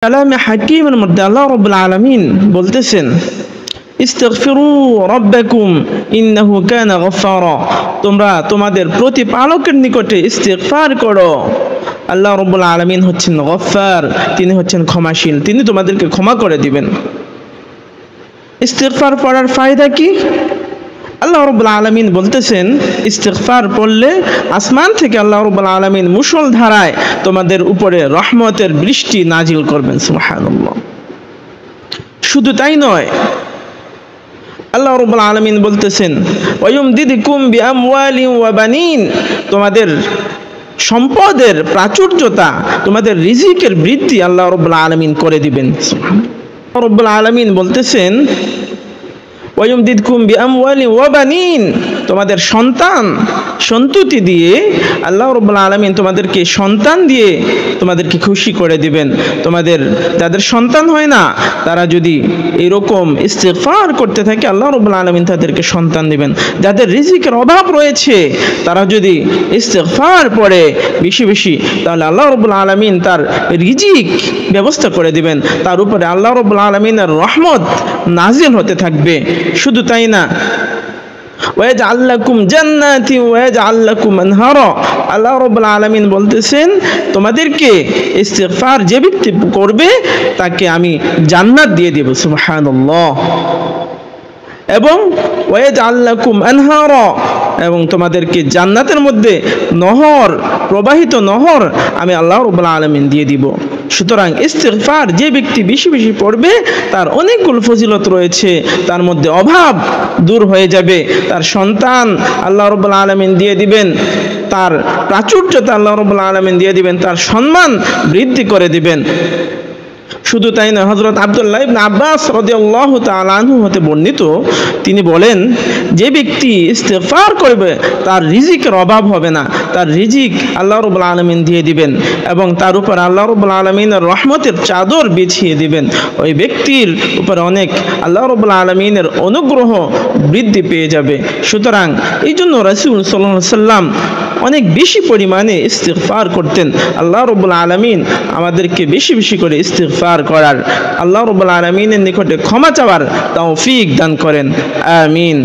কালামে হাকিমের মধ্যে আল্লাহ রাব্বুল আলামিন বলতেছেন, ইস্তাগফিরু রাব্বাকুম ইন্নাহু কানা গফফারা, তোমরা তোমাদের প্রতিপালকের নিকটে ইস্তিগফার করো। আল্লাহ রাব্বুল আলামিন হচ্ছেন গফফার, তিনি হচ্ছেন ক্ষমাশীল, তিনি তোমাদেরকে ক্ষমা করে দিবেন। ইস্তিগফার পড়ার ফায়দা কি? আল্লাহ রাব্বুল আলামিন বলতেছেন, ইস্তিগফার পড়লে আসমান থেকে আল্লাহ রাব্বুল আলামিন মুষলধারায় তোমাদের উপরে রহমতের বৃষ্টি নাজিল করবেন। সুবহানাল্লাহ। শুধু তাই নয়, আল্লাহ রাব্বুল আলামিন বলতেছেন, ওয়ায়ুমদিদকুম বিআমওয়ালিন ওয়া বানিন, তোমাদের সম্পদের প্রাচুর্যতা, তোমাদের রিজিকের বৃদ্ধি আল্লাহ রাব্বুল আলামিন করে দিবেন। সুবহানাল্লাহ। রাব্বুল আলামিন বলতেছেন, ওয়ায়ুমদিদকুম বিআমওয়ালিন ওয়া বানিন, তোমাদের সন্তান সন্ততি দিয়ে আল্লাহ রাব্বুল আলামিন তোমাদেরকে সন্তান দিয়ে তোমাদেরকে খুশি করে দিবেন। তোমাদের যাদের সন্তান হয় না, তারা যদি এরকম ইস্তিগফার করতে থাকে, আল্লাহ রাব্বুল আলামিন তাদেরকে সন্তান দিবেন। যাদের রিজিকের অভাব রয়েছে, তারা যদি ইস্তিগফার পড়ে বেশি বেশি, তাহলে আল্লাহ রাব্বুল আলামিন তার রিজিক ব্যবস্থা করে দিবেন। তার উপরে আল্লাহ রাব্বুল আলামিনের রহমত নাজিল হতে থাকবে। শুধু তাই না, ওয়াজআল লাকুম জান্নাতি ওয়াজআল লাকুম আনহারা, আল্লাহ রাব্বুল আলামিন বলতেছেন, তোমাদেরকে ইস্তিগফার যে ব্যক্তি করবে তাকে আমি জান্নাত দিয়ে দেব। সুবহানাল্লাহ। এবং ওয়াজআল লাকুম আনহারা, এবং তোমাদেরকে জান্নাতের মধ্যে নহর, প্রবাহিত নহর আমি আল্লাহ রাব্বুল আলামিন দিয়ে দিব। সুতরাং ইস্তিগফার যে ব্যক্তি বেশি বেশি পড়বে, তার অনেকগুলো ফজিলত রয়েছে, তার মধ্যে অভাব দূর হয়ে যাবে, তার সন্তান আল্লাহ রাব্বুল আলামিন দিয়ে দিবেন, তার প্রাচুর্যতা আল্লাহ রাব্বুল আলামিন দিয়ে দিবেন, তার সম্মান বৃদ্ধি করে দিবেন। শুধু তাই না, হযরত আব্দুল্লাহ ইবনে আব্বাস রাদিয়াল্লাহু তাআলা আনহু হতে বর্ণিত, তিনি বলেন, যে ব্যক্তি ইস্তিগফার করবে তার রিজিকের অভাব হবে না, তার রিজিক আল্লাহ রাব্বুল আলামিন দিয়ে দিবেন এবং তার উপর আল্লাহ রাব্বুল আলামিনের রহমতের চাদর বিছিয়ে দিবেন। ওই ব্যক্তির উপরে অনেক আল্লাহ রাব্বুল আলামিনের অনুগ্রহ বৃদ্ধি পেয়ে যাবে। সুতরাং এই জন্য রাসূল সাল্লাল্লাহু আলাইহি সাল্লাম অনেক বেশি পরিমাণে ইস্তিগফার করতেন। আল্লাহ রাব্বুল আলামিন আমাদেরকে বেশি বেশি করে ইস্তিগফার করার, আল্লাহ রাব্বুল আলামিনের নিকটে ক্ষমা চাওয়ার তৌফিক দান করেন। আমিন।